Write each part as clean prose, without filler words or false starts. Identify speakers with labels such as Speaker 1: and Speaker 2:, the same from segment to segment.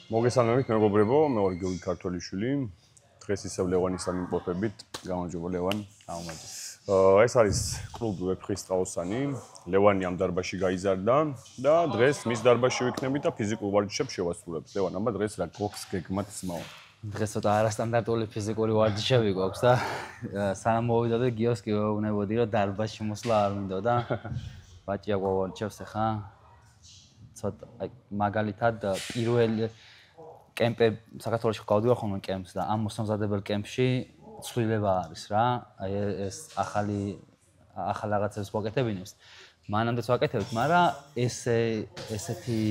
Speaker 1: მოგესალმებით მეგობრებო, მე ვარ გიორგი ქართველიშვილი. დღეს ისევ ლევანის ამიმყოფებით, გამარჯობა ლევან.
Speaker 2: გამარჯობა.
Speaker 1: ეს არის კლუბი ვეფხისტყაოსანი. ლევანი ამ დარბაზში გაიზარდა და დღეს მის დარბაზში ვიქნებით და ფიზიკურ ვარჯიშებს შევასრულებთ. ლევან, აბა დღეს რა გვაქვს გეგმათ ძმაო?
Speaker 2: დღეს ცოტა არასტანდარტული ფიზიკური ვარჯიშები გვაქვს და სანამ მოვიდოდე გიოს კი ვეუბნებოდი რომ დარბაზში მოსვლა არ მინდოდა. ბაჭია გვავარჯიშებს ახლა. ცოტა მაგალითად პირველ კემპზე საქართველოში გავდივარ ხოლმე კემპს და ამ მოსამზადებელ კემპში ცვლილება არის რა. აი ეს ახალ რაღაცებს ვაკეთებინებს. მანამდეც ვაკეთებთ, მაგრამ ესეთი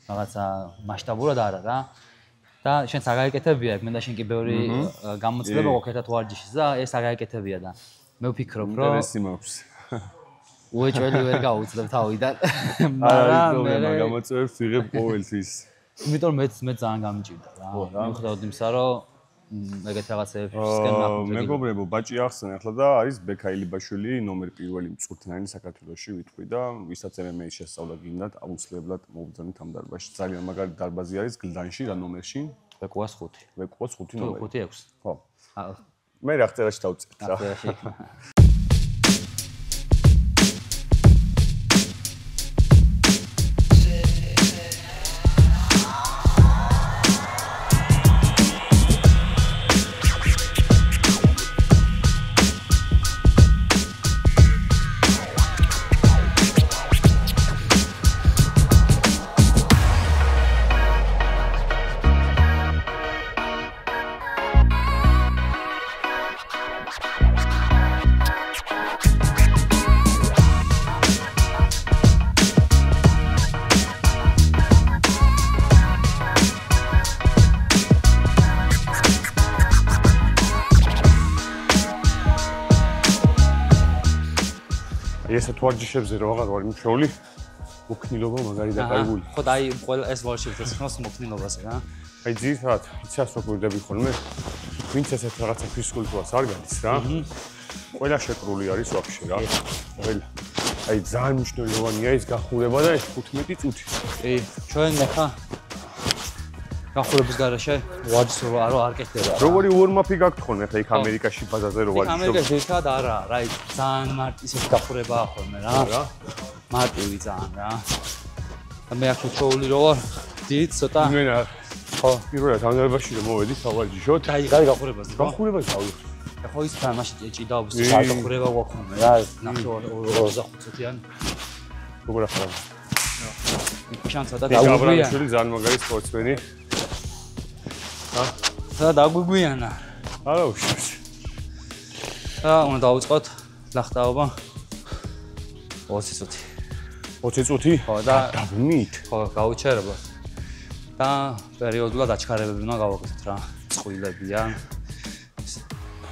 Speaker 2: რაღაცა მასშტაბურად არა რა. და შენც აგაიკეთებია, მე და შენ კი ბევრი გამოცდილება გვაქვს ერთად ვარჯიშის და ეს აგაიკეთებია და მე ვფიქრობ რომ
Speaker 1: ინტერესი მაქვს.
Speaker 2: უეჭველი ვერ გავუძლებ თავიდან.
Speaker 1: მაგრამ მე გამოწვევს ვიღებ ყოველთვის.
Speaker 2: იმიტომ მეც ძალიან გამიჭირდა რა. მიუხედავად იმისა, რომ ეგეთ რაღაცებისკენ ნახულობ.
Speaker 1: მეგობრებო, ბაჭი ახსენე ახლა და არის ბექა ილიბაშვილი, ნომერ პირველი მწვრთნელი საქართველოში ვიტყვი და ვისაც MMA-ს შესწავლა გინდათ, აუცილებლად მოვუძანით ამ დარბაზში. ძალიან მაგარი დარბაზი არის გლდანში, რა ნომერში?
Speaker 2: ვეკუას 5.
Speaker 1: ვეკუას 5 ნომერი.
Speaker 2: 5-6.
Speaker 1: ხო. მე რა ხწერაში დავწერთ რა.
Speaker 2: ხწერაში.
Speaker 1: ესეთ ვარჯიშებზე რა ვაღარ ვარ მშეული მოქნილობა მაგარი და კაიგული.
Speaker 2: ხო და აი ყველა ეს ვარჯიშებს ხნავს მოქნილობას რა.
Speaker 1: აი ძირითადად იცას რო გვირდები ხოლმე ვინც ესეთ რაღაცა ფიზკულტურას არ გადის რა. ყველა შეკრული არის ვაფშე რა. ყველა აი ძალიან მნიშვნელოვანია ეს გახურება და ეს 15 წუთი.
Speaker 2: კი, ჩვენ ახლა გახურების garaშე ვარჯიშს არ კეთდება.
Speaker 1: როგორი ვორმაპი გაქვთ ხოლმე ახლა იქ ამერიკაში ბაზაზე რო ვარჯიშობ?
Speaker 2: ამერიკაში ერთად არა, რა ის ძალიან მარტივი გახურებაა ხოლმე რა. მარტივი ძალიან რა. და მე ახლა ჩოული რო ვარ, დიდ ცოტა.
Speaker 1: მე რა. ხო, პირველად ამ დარბაზში რომ მოვედი სავარჯიშოდ.
Speaker 2: აი გარი გახურებაზე.
Speaker 1: გახურებას ავიღე.
Speaker 2: ხო ის თან მაშინ ჭიდაობს გახურება გვაქვს ხოლმე რა. ნახევარ 25 წუთიანი.
Speaker 1: როგორ ახლა?
Speaker 2: შანსა და გაუგვია.
Speaker 1: შვილი ძალიან მაგარი სპორტსმენი.
Speaker 2: და დაგვიგვიანა.
Speaker 1: არა უშავს.
Speaker 2: უნდა დავიწყოთ ლახტაობა 20 წუთი.
Speaker 1: 20 წუთი?
Speaker 2: ხო და
Speaker 1: დავნით.
Speaker 2: ხო გაუჩერება. და პერიოდულად აჩქარებები უნდა გავაკეთოთ რა. წყვილებიან.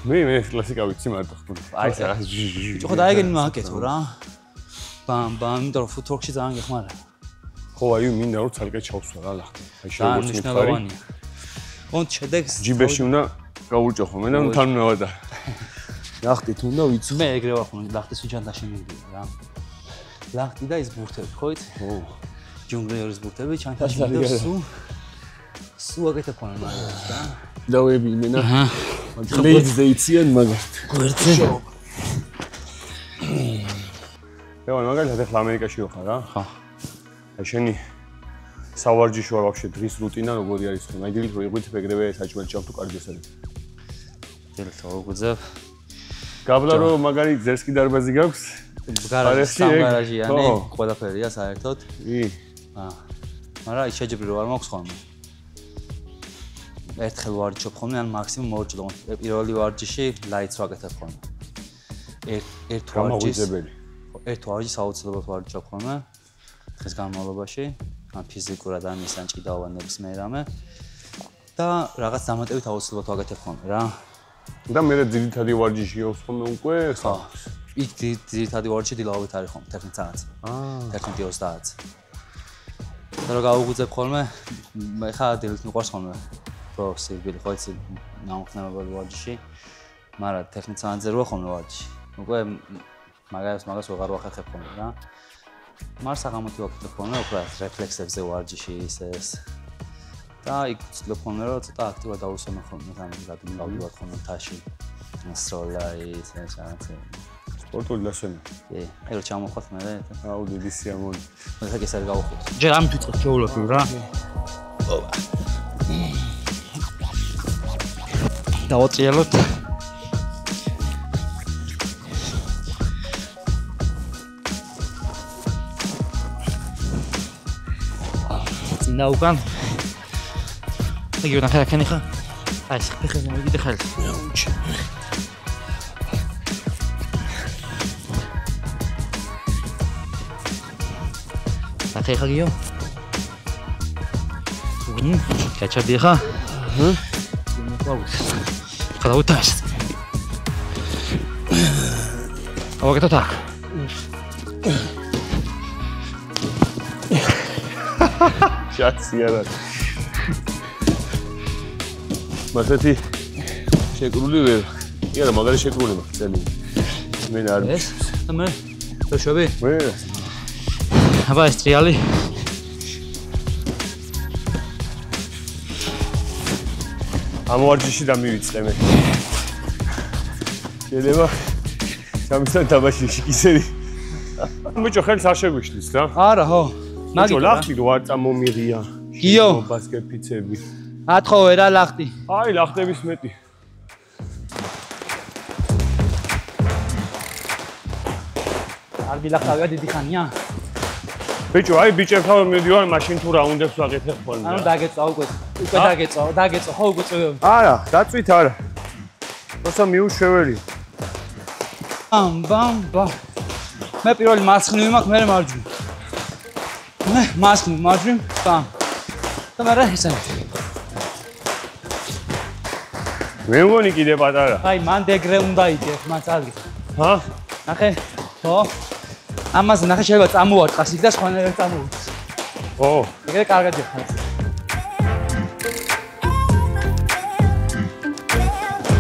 Speaker 1: მე კლასიკა ვიცი მარტო ხო.
Speaker 2: აი ეს რა. ხო და აიგენი მააკეთო რა. ბამ იმიტომ რომ ფუთბოლში ძალიან გეხმარა.
Speaker 1: ხო აი მინდა რომ ცალკე ჩავსვა რა ლახტა. აი
Speaker 2: ძალიან მნიშვნელოვანია. კონთ შედეგს
Speaker 1: ჯიბეში უნდა გაურჭო ხოლმე და თან უნდა ვატარ. ლახტით უნდა ვიცი.
Speaker 2: მე ეგრე ვარ ხოლმე ლახტის უჯანტაში მივიდია რა. ლახტი და ის ბურთები ხო იცი? ხო. ჯუნგლერის ბურთები ჩანთაში მივიდია სულ აკეთებ ხოლმე მაგას რა.
Speaker 1: დავები იმენა. ლეიძზე იციან მაგას.
Speaker 2: გვერდზე.
Speaker 1: ევა მაგალითად ახლა ამერიკაში ვახარ რა.
Speaker 2: ხო.
Speaker 1: აი შენი სავარჯიშო არ ვაფშე დღის რუტინა როგორი არის ხო? აი დილით რო იყვით ეგრევე საჭმელი ჭამ თუ კარგი ესერე.
Speaker 2: დილით რო ვუძებ.
Speaker 1: გაბლა რომ მაგარი ზერსკი დარბაზი გაქვს?
Speaker 2: გამარაჟიანი, ყველაფერია საერთოდ.
Speaker 1: კი.
Speaker 2: მაგრამ შეჯიბრი რო არ მაქვს ხოლმე. ერთხელ ვარჯიშობ ხოლმე, ან მაქსიმუმ მოვჭიდო. პირველი ვარჯიში ლაითს ვაკეთებ ხოლმე. ერთ ვარჯიშს აუცილებლად ვარჯიშობ ხოლმე. დღეს განმავლობაში, ან ფიზიკურად ან ისან ჭიდაოვანების მე რამე. და რაღაც დამატებით აუცილებლად ვაკეთებ ხოლმე რა.
Speaker 1: და მე ძირითადი ვარჯიში აქვს ხოლმე უკვე ხა.
Speaker 2: იქ ძირითადი ვარჯიში დილავით არის ხოლმე 11 საათს. 11:30. და რო გავუგუძებ ხოლმე, მე ხა დილით მიყვარს ხოლმე. რო სირბილი ხო იცი ნამხნევებელი ვარჯიში. მაგრამ 11 საათზე რო ხოლმე ვარჯიში. უკვე მაგას ვეღარ ვახერხებ ხოლმე რა. მაგრამ საღამოთი ვაკეთებ ხოლმე, უფრო რეფლექსებზე ვარჯიში ის. და იქ ვცდილობ რომ ცოტა აქტიურად დავუსვამო ხოლმე ამიტომ გავდივარ ხოლმე თაში სროლა ის რაღაცა
Speaker 1: სპორტული დასვენა.
Speaker 2: კი, აი რომ ჩამოხვათ მე და
Speaker 1: აუ დიდი სიამოვნე.
Speaker 2: მაგას ეს არ გავუხოთ. ჯერ ამით ვიწყოთ შეულობ რა. დავატრიალოთ. წინა უკან. იგი ნახე აქ ნახე. აი, ფეხზე მოვიდე ხალხი. უჩი. ახლა ხაგიო. კაჩადი ხა? ხა დაუთაშ. ავაგეთ так.
Speaker 1: შაცია რა. მასეთი შეკრული ვერ. კი არა, მაგარი შეკრული მაქვს ძალიან. მე არ
Speaker 2: ეს მე შევი.
Speaker 1: მე
Speaker 2: აბა ეს ტრიალი.
Speaker 1: ამ ვარჯიში დამივიწყე მე. შეიძლება სამისთან თამაშში ისეთი. ბიჭო ხელს არ შეგვიშლის რა?
Speaker 2: არა, ხო.
Speaker 1: ბიჭო ლახტი რო არ წამომიღია.
Speaker 2: გიო.
Speaker 1: ბასკეტფიცები.
Speaker 2: ათხოვე რა ლახტი.
Speaker 1: აი ლახტების მეტი.
Speaker 2: არ გილახტავია დიდი ხანია.
Speaker 1: ბიჭო, აი ბიჭებთან მიდივარ, მაშინ თუ რაუნდებს ვაკეთებ ხოლმე.
Speaker 2: ანუ დაგეწვა უკვე დაგეწვა, ხო უკვე წვევ.
Speaker 1: არა, დაწვით არა. თორსა მიუშვეველი.
Speaker 2: ბამ. მე პირველი მარცხნივი მაქვს, მე მარჯვნივ. მე მარჯვნივ, ბამ. და მე რა ისე.
Speaker 1: მე მგონი კიდე პატარა.
Speaker 2: აი, მან დეგრე უნდა იდექ, მან წადი.
Speaker 1: ჰა?
Speaker 2: ნახე, ხო? ამაზე ნახე შეიძლება წამოვარტყას იქ და სხვანაირად წამოვიდეს.
Speaker 1: ო,
Speaker 2: ეგრე კარგად იხარ.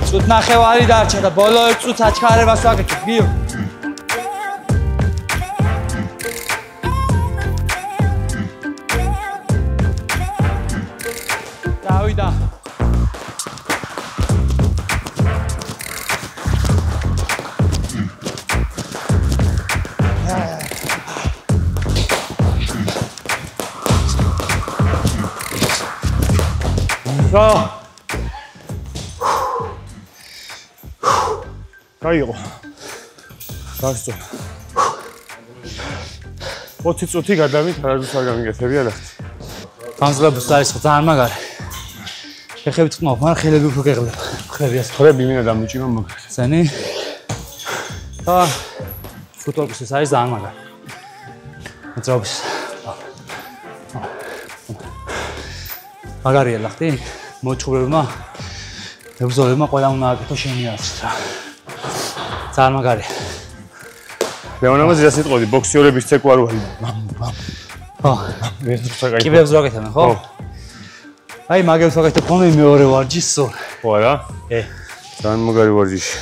Speaker 2: წუთ ნახევარი დარჩა და ბოლო 1 წუთს აჩქარებას ვაკეთებ, გიო. დავიდა.
Speaker 1: გაიღო. გასწო. 20 წუთი გადავით, არასდროს არ გამიგეთები ალახტი.
Speaker 2: განსხვავებულს არის ხო ძალიან მაგარი. ხეხები წმობ, მაგრამ ხელები უფრო გეღლებ. ხები ასე.
Speaker 1: ხები მინდა დამიჭირო მაგას.
Speaker 2: ზენი. და ფუტბოლის ეს არის ძალიან მაგარი. მოძრაობის. მაგარია ლახტი. მოჩხურებმა ებრძოლებმა ყველა უნდა აკეთო შენი არც რა. ძალიან მაგარია.
Speaker 1: ლეონამაზი ასე იტყოდი, ბოქსიორების ცეკვა რო არის.
Speaker 2: ხო. კიბებს რო აკეთებენ, ხო? აი მაგებს ვაკეთებ ხოლმე მეორე ვარჯიშს სულ.
Speaker 1: ხო არა?
Speaker 2: ე.
Speaker 1: ძალიან მაგარი ვარჯიში.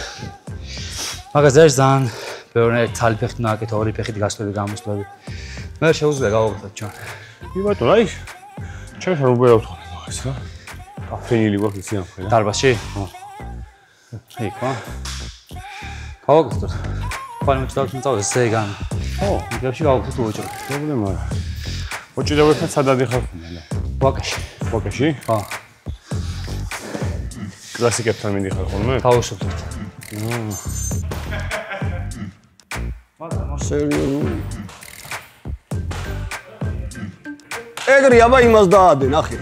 Speaker 2: მაგას არის ძალიან ბევრი თალი ფეხით უნდა აკეთო, ორი ფეხით გასვლები, გამოსვლები. მე შეუძლია გავაკეთოთ ჩვენ.
Speaker 1: კი ბატონო, აი ჩემს არ უბრალოდ ვთქვა მაგას რა. კაფეინილი გვაქვს იცი ამ ხელა.
Speaker 2: დარბაზში? ხო. აი ხო. გავაკეთოთ. პანი მოწავთ ზეგან. ხო, იქებში გავაკეთოთ უოჭო.
Speaker 1: პრობლემა არა. ოჭიდავებთან სადად იხარ ხოლმე?
Speaker 2: ვაკაში.
Speaker 1: ვაკაში?
Speaker 2: ხო.
Speaker 1: კლასიკებთან მიდიხარ ხოლმე?
Speaker 2: თავშობთ.
Speaker 3: სერიოზული. ეგრე აბა იმას დაადე, ნახე.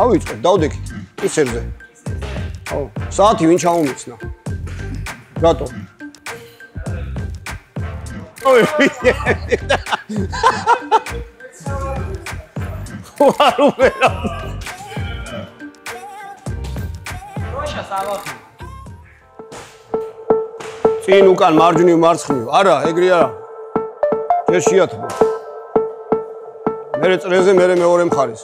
Speaker 3: ავიწყე, დავდექით ისერზე. აუ, საათი ვინ ჩაუმიცნა? რატო? ოი. ვარუმერა.
Speaker 2: როშა სავახი.
Speaker 3: წინ უკან მარჯვნივ მარცხნივ. არა, ეგრე არა. ჯერ შეათბო. მერე წრეზე, მერე მეორე მხარეს.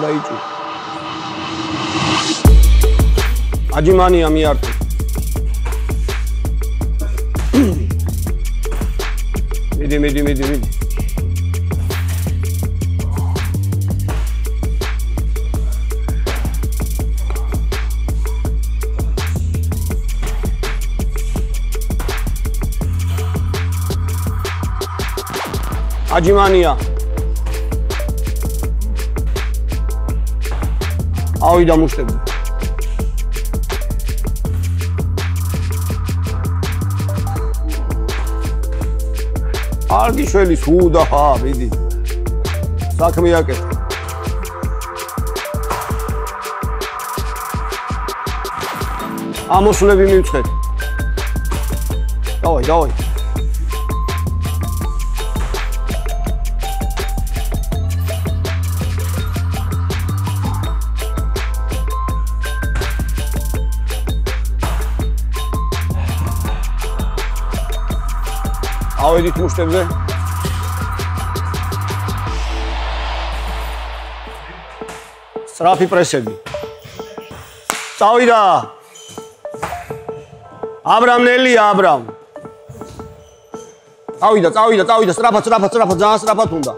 Speaker 3: დაიჭი. აჯიმანია მიარტი. მიდი. აჯიმანია. ავიდა მუშტები. არგი შველის უდა ხა, მიდი. საქმე აკეთე. ამოსვლები მივწეთ. დავაი. ავედით მუშტებზე. სწრაფი პრესები. წავიდა. აბრამნელია, აბრამ. წავიდა, სწრაფად, ძალიან სწრაფად უნდა.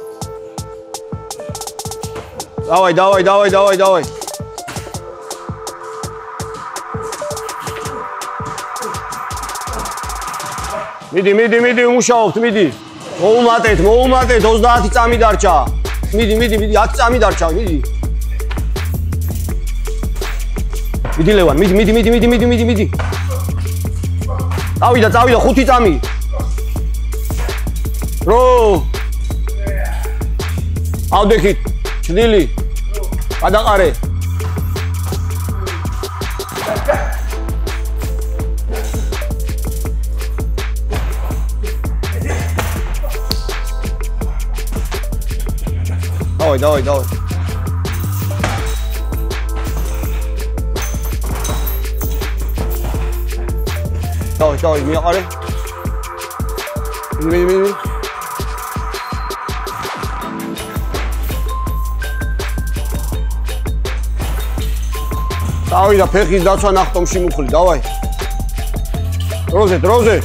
Speaker 3: დავაი. მიდი, უმუშაობთ, მიდი. მოუმატეთ, 30 წამი დარჩა. მიდი, 10 წამი დარჩა, მიდი. მიდი ლევან, მიდი. წავიდა, 5 წამი. რო. ავდექით, ჩდილი. გადაყარე. დავაი. მიაყარე. მიდი. დავიდა ფეხის დაცვა ნახტომში მუხლი, დავაი. დროზე.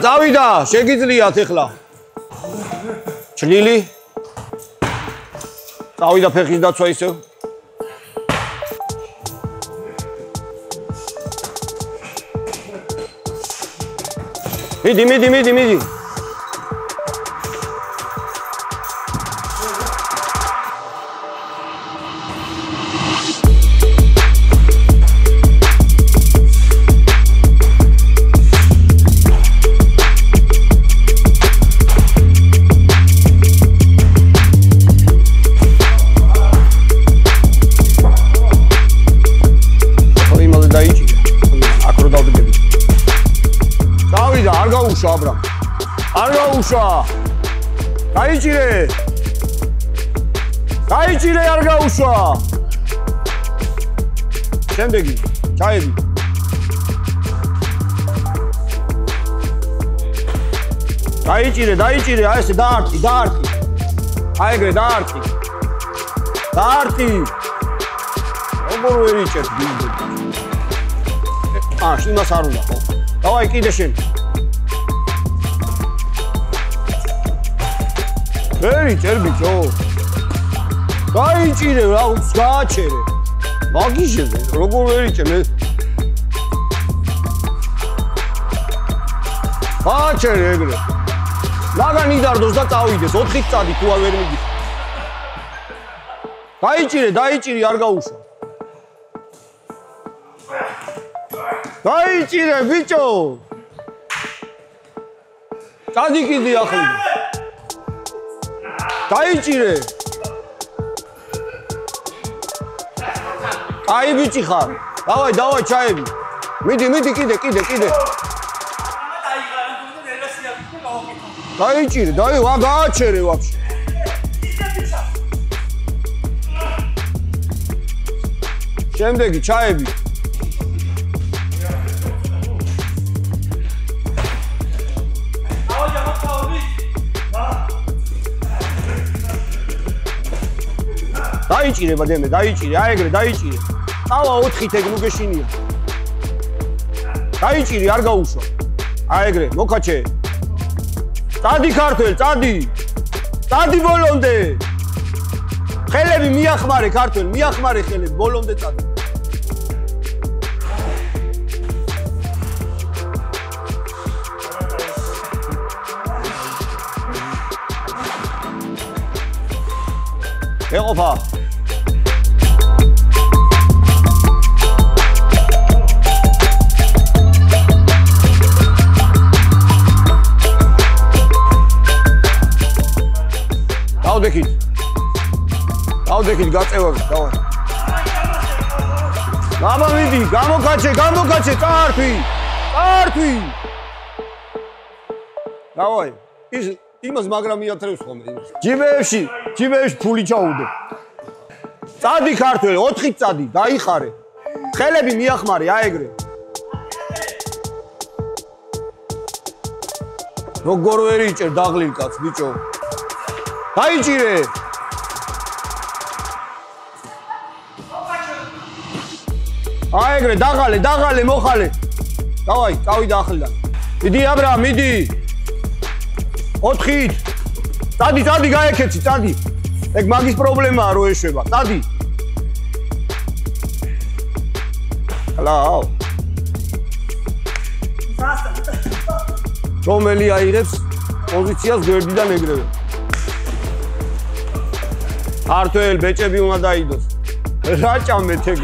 Speaker 3: წავიდა, შეგიძლიათ ეხლა. ჩლილი. წავიდა ფეხის დაცვა ისევ. მიდი. აბრამ. არ გაუშვა. დაიჭირე, არ გაუშვა. შემდეგი, ჩაედი. დაიჭირე, აი ესე დაარტი. აი ეგრე დაარტი. როგორ ვერ იჭერთ ბიზნესს. იმას არ უნდა ხო? დავაი კიდე შენ. ვერი ჭერ ბიჭო. დაიჭირე რა, გააჩერე. მაგიჟე, როგორ ვერ იჭერ მე. გააჩერე ეგრე. მაგან იდარდოს და წავიდეს 4 წადი თუ არ ვერ მიდის. დაიჭირე, არ გაუშვა. დაიჭირე ბიჭო. წადი კიდე ახლა. დაიჭირე. აი ბიჭი ხარ. დავაი ჩაები. მიდი კიდე. დაიჭირე, გააჩერე ვაფშე. შემდეგი ჩაები. დაიჭირება დემე, დაიჭირე, აი ეგრე დაიჭირე. წავა 4-ით ეგ ნუ გეშინია. დაიჭირე, არ გაუშვა. აი ეგრე, მოკაჩე. წადი ქართველ, წადი. წადი ბოლომდე. ხელები მიახმარე ქართველ, მიახმარე ხელები, ბოლომდე წადი. ეყოფა. დავდექით. დავდექით გაწევები, დავა. აბა მიდი, გამოკაჩე, წართვი. წართვი. დავაი. ის იმას მაგრამ მიათრევს ხოლმე იმას. ჯიბეებში ფული ჩაუდე. წადი ქართველი, 4-ით წადი, დაიხარე. ხელები მიახმარე, აი ეგრე. როგორ ვერ იჭერ დაღლილ კაცს, ბიჭო. დაიჭირე. აი ეგრე, დაღალე, მოხალე. დავაი, წავიდა ახლიდან. მიდი აბრაამ, მიდი. 4-ით. წადი, გაეკეცი, წადი. ეგ მაგის პრობლემაა რო ეშვება. წადი. ჰალო. რომელი აიღებს პოზიციას გვერდიდან ეგრევე. ქართველ ბეჭები უნდა დაიდოს. რა ჭამეთ ეგ?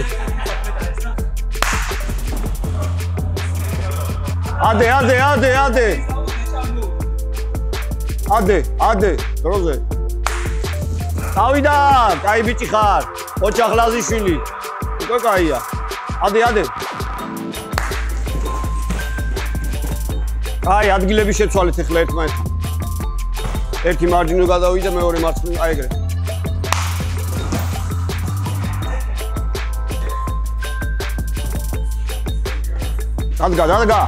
Speaker 3: ადე, დროზე. წავიდა, კაი ბიჭი ხარ. ოჩახლაზიშვილი. უკვე კაია. ადე. აი, ადგილები შეცვალეთ ახლა ერთმანეთთან. ერთი მარჯვნივ გადავიდა, მეორე მარცხნივ, აი ეგრე. დადგა.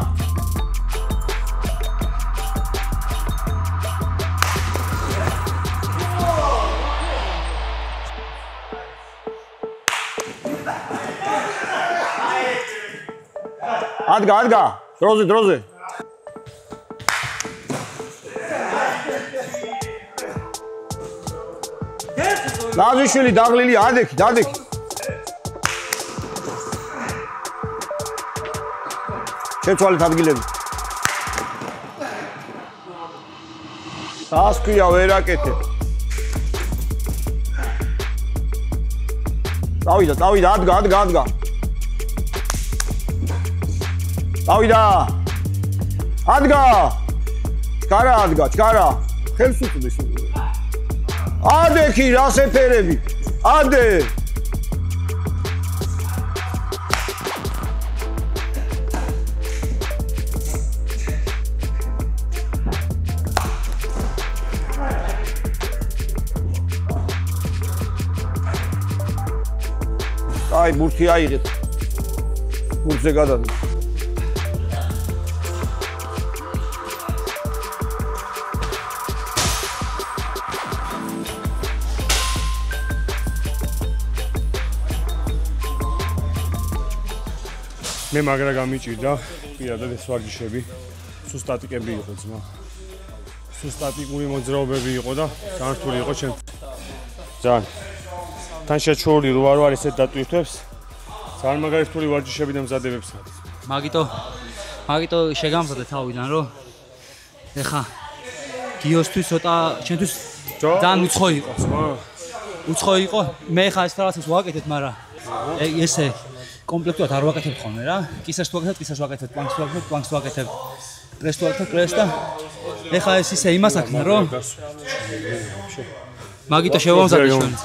Speaker 3: ადგა. დროზე. ლაზიშვილი დაღლილი, ადექი. შეცვალეთ ადგილები. დასკვია ვერ აკეთე. წავიდა, ადგა. წავიდა. ადგა. ჩქარა. ხელს უწვდის. ადექი, რას ეფერები? ადე. აი, ბურთი აიღეთ. ბურთზე გადადი.
Speaker 1: მე მაგრა გამიჭირდა, პირადად ეს ვარჯიშები. სუსტატიკები იყო ძმა. სუსტატიკური მოძრაობები იყო და ძალიან რთული იყო ჩემ. ძალიან. თან შეჩეული რო არ არის ეს დატვირთვებს. ძალიან მაგარი რთული ვარჯიშები და მზადებებს არის.
Speaker 2: მაგიტო შეგამზადე თავიდან რომ ეხა გიოსთვის ცოტა ჩემთვის ძალიან უცხო იყო. უცხო იყო. მე ხა ეს რაღაცას ვაკეთებ, მაგრამ ესე კომპლექტულად არ ვაკეთებ ხოლმე რა. კისერს ვაკეთებ, პლანკს ვაკეთებ, პრესს ვაკეთებ, პრესს და ეხა ეს ისე იმას აქნა რომ მაგიტო შევამზადე ჩვენც.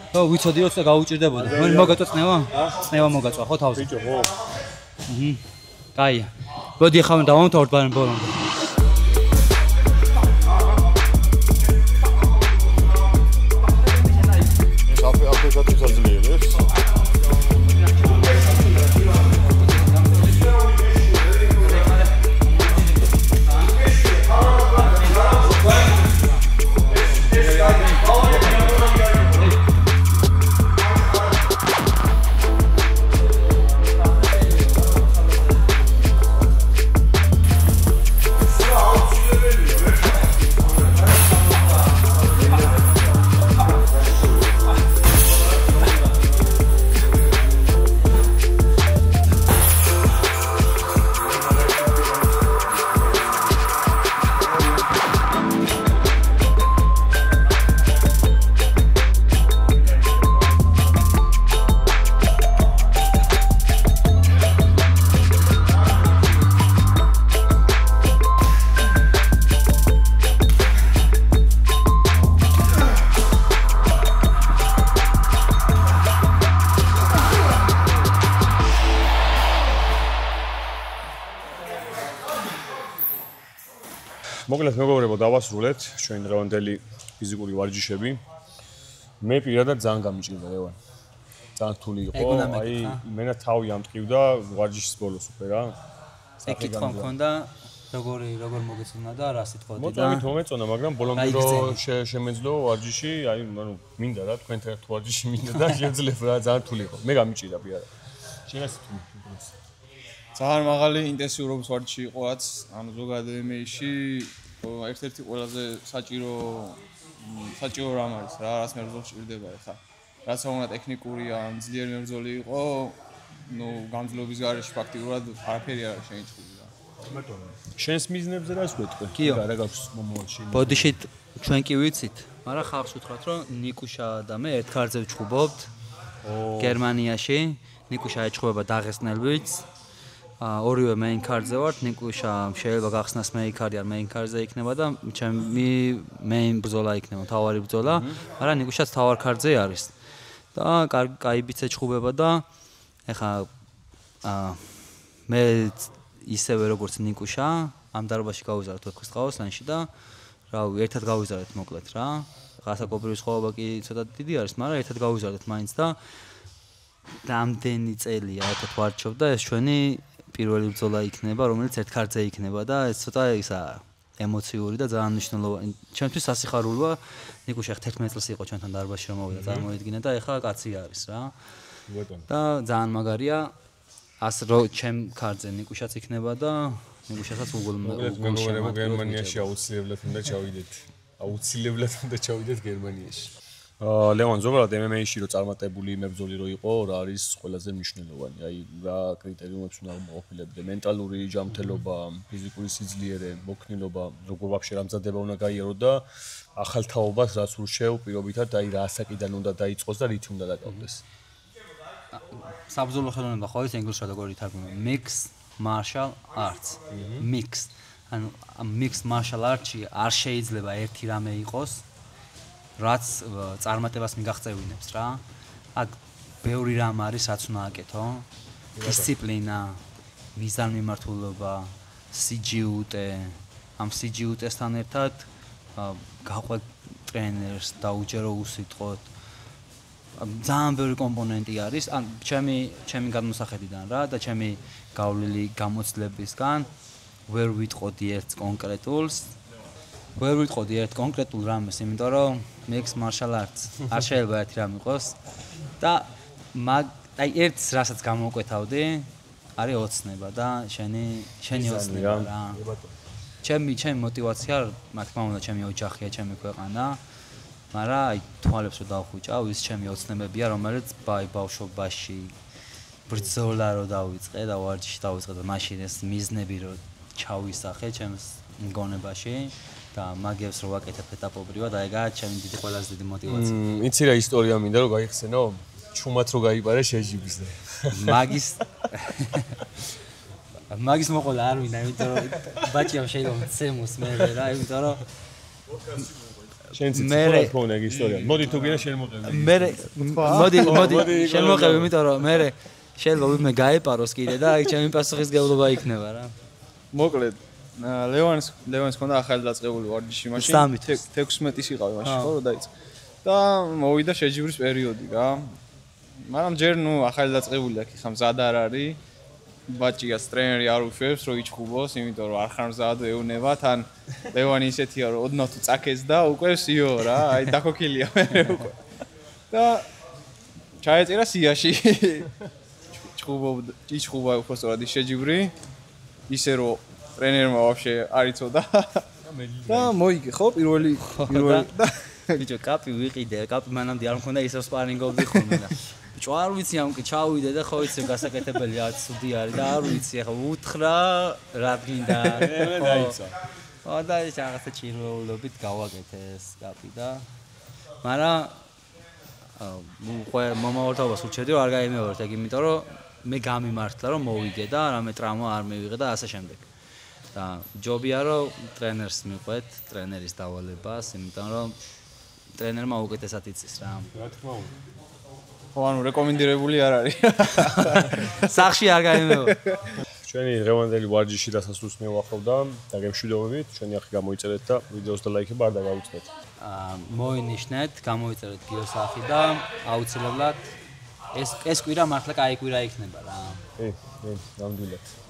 Speaker 2: ხო, ვიცოდი რომ ცოტა გაუჭირდებოდა. მე მოგაწვა წნევა მოგაწვა ხო თავზე.
Speaker 1: ბიჭო, ხო.
Speaker 2: კაია. მოდი ახლა დავამთავრდ ბარემ ბოლომდე.
Speaker 1: ეს აფეთქებთ აძლიერებს. მოკლედ მეგობრებო, დავასრულეთ ჩვენ დღევანდელი ფიზიკური ვარჯიშები. მე პირადად ძალიან გამიჭირდა ლევან. ძალიან რთული იყო. აი, მენა თავი ამტკივდა ვარჯიშის ბოლოს უკვე რა.
Speaker 2: ეკითხვა მქონდა როგორ მოგეწონა და რა სიტყვოდი და
Speaker 1: მოწონით მომეწონა, მაგრამ ბოლომდე რო შემეძლო ვარჯიში, აი, ანუ მინდა რა, თქვენთან ერთ ვარჯიში მინდა და შეძლებ რა, ძალიან რთული იყო. მე გამიჭირდა პირადად. შენ ასე თუ
Speaker 4: ძალიან მაღალი ინტენსიურობის ვარჯიში იყო რაც ანუ ზოგადად MMA-ში ერთ-ერთი ყველაზე საჭირო რამ არის რა, რაც მებრძოლს ჭირდება ხა. რაც უნდა ტექნიკურია, ძლიერი მებრძოლი იყო, ნუ გამძლეობის გარეშე ფაქტიურად არაფერი არ შეიჭრიდა.
Speaker 1: შენს მიზნებზე რას ვეთქვი? რა გაქვს მომავალში?
Speaker 2: ბოდიში ჩვენ კი ვიცით, მაგრამ ხალხს უთხრათ რომ ნიკუშა და მე ერთ ქარზე ვჩხუბობთ გერმანიაში. ნიკუშა ეჩხუბება დაღესტნელბიც. ორივე main card-ზე ვართ. ნიკუშა შეიძლება გახსნას main card-ი არ main card-ზე იქნება და ჩემი main ბრძოლა იქნება, თავარი ბრძოლა, მაგრამ ნიკუშაც თავარ card-ზე არის. და კაი ბიც ეჩხუბება და ეხა მე ისევე როგორც ნიკუშა ამ დარბაზში გავიზარდეთ ოთხკუთხაოსლანში და რავი, ერთად გავიზარდეთ მოკლედ რა. გასაკობრივი სხვაობა კი ცოტა დიდი არის, მაგრამ ერთად გავიზარდეთ მაინც და რამდენი წელია ერთად ვარჩევ და ეს ჩვენი პირველი ბრძოლა იქნება, რომელიც ერთ ქარtze იქნება და ეს ცოტა ისა ემოციური და ძალიან მნიშვნელოვანი. ჩემთვის სასიხარულოა. ნიკუშა 11 წელს იყო ჩვენთან დარბაზში რომ მოვიდა, წარმოიდგინე და ეხლა კაცი არის რა. და ძალიან მაგარია. ასე რომ ჩემ ქარtze ნიკუშაც იქნება და ნიკუშასაც
Speaker 1: უგულმოგებო გერმანიაში აუცილებლად უნდა ჩავიდეთ. აუცილებლად უნდა ჩავიდეთ გერმანიაში. ლევან, ზოგადად MMA-ში რო წარმატებული მებრძოლი რო იყო, რა არის ყველაზე მნიშვნელოვანი? აი, რა კრიტერიუმებს უნდა მოყოფილებდე? მენტალური ჯანმრთელობა, ფიზიკური სიძლიერე, მოქნილობა, როგორ ვაფშე რამზადება უნდა გაიარო და ახალ თაობას რაც ურჩევ პირობითად, აი რა ასაკიდან უნდა დაიწყოს და რითი უნდა დაკავდეს?
Speaker 2: საბრძოლო ხელოვნება ხო ის ინგლისურად როგორ ითარგმნება? Mixed martial arts. Mixed. ანუ mixed martial arts-ში არ შეიძლება ერთი რამე იყოს, რაც წარმატებას მიგაღწევინებს რა. აქ ბევრი რამ არის, რაც უნდა აკეთო. დისციპლინა, მიზანმიმართულება, სიჯიუტე. ამ სიჯიუტესთან ერთად გაყვეთ ტრენერს, დაუჯერო უსიტყვოდ. ძალიან ბევრი კომპონენტი არის. ან ჩემი გადმოსახედიდან რა და ჩემი გავლილი გამოცდილებისგან ვერ ვიტყოდი ერთ კონკრეტულს. ვერ ვიტყოდი ერთ კონკრეტულ რამეს, იმიტომ რომ mixed martial arts არ შეიძლება ერთი რამ იყოს და აი ერთს რასაც გამოვკვეთავდი, არის ოცნება და შენი ოცნება რა. ჩემი мотиваცია, რა თქმა უნდა, ჩემი ოჯახია, ჩემი ქვეყანა, მაგრამ აი თვალებს რო დავხვიჭავ, ის ჩემი ოცნებებია, რომელიც ბავშვობაში ბრძოლა რო დავიწყე და ვარჯიში დავიწყე და მაშინ ეს მიზნები რო ჩავისახე ჩემს მგონებაში და მაგებს რო ვაკეთებ ეტაპობრივად, აი ეგაა ჩემი ყველაზე დიდი мотиваცია.
Speaker 1: იცი რა ისტორია მინდა რომ გაიხსენო? ჩუმად რო გაიპარე შეჯიბზე.
Speaker 2: მაგის მოყოლა არ მინდა, იმიტომ რომ ბაჭიამ შეიძლება მცემოს მე რა, იმიტომ რომ
Speaker 1: შენ ცოტა ფონა ეგ ისტორია. მოდი თუ გინდა შენ მოყევი.
Speaker 2: მოდი შენ მოყევი, იმიტომ რომ მე შეიძლება ვინმე გაეპაროს კიდე და აი ჩემი პასუხისგებლობა იქნება რა.
Speaker 4: მოკლედ ლევანს ქონდა ახალი დაწყებული ვარჯიში მაშინ 16-ის იყავი მაშინ ხო რომ დაიწყე. და მოვიდა შეჯიბრის პერიოდი რა. მაგრამ ჯერ ნუ ახალი დაწყებული აქ ხა მზად არ არის. ბაჭიას ტრენერი არ უშვებს რომ იჩხუბოს, იმიტომ რომ არ ხარ მზად ეუნება, თან ლევანი ისეთია რომ ოდნავ თუ წაკეს და უკვე სიო რა, აი დაქოქილია მე უკვე. და ჩაეწერა სიაში. იჩხუბა უბრალოდ ის შეჯიბრი. ისე რომ ტრენერმა ვაფშე არ იცოდა. და მოიგე ხო პირველი
Speaker 2: და ბიჭო კაპი ვიყიდე, კაპი მანამდე არ მქონდა ისევ სპარინგობდი ხოლმე და ბიჭო არ ვიცი ამ კი ჩავიდე და ხო იცი გასაკეთებელი რა ცუდი არის და არ ვიცი ახლა უთხრა რა გინდა
Speaker 1: მე დაიცა.
Speaker 2: ხო და ის რაღაცა ჭირვეულობით გავაკეთე ეს კაპი და მაგრამ მომავალთაობას უჩერდი რომ არ გაიმეორეთ ეგ, იმიტომ რომ მე გამიმართლა რომ მოვიგე და რამე ტრაუმა არ მივიღე და ასე შემდეგ. და ჯობია რომ ტრენერს მიყვეთ, ტრენერის დავალებას, იმიტომ რომ ტრენერმა უკეთესად იცის რა.
Speaker 1: რა თქმა უნდა.
Speaker 4: ხო, ანუ რეკომენდირებული არ არის.
Speaker 2: სახში არ გაიმეორე.
Speaker 1: ჩვენი დღევანდელი ვარჯიში დასასრულს მივახავდა და გემშვიდობებით, ჩვენი ახი გამოიწერეთ და ვიდეოს და ლაიქება არ დაგაუწდეთ.
Speaker 2: მოინიშნეთ, გამოიწერეთ გიოს ახი და აუცილებლად ეს კვირა მართლა კაი კვირა იქნება რა.
Speaker 1: კი, ნამდვილად.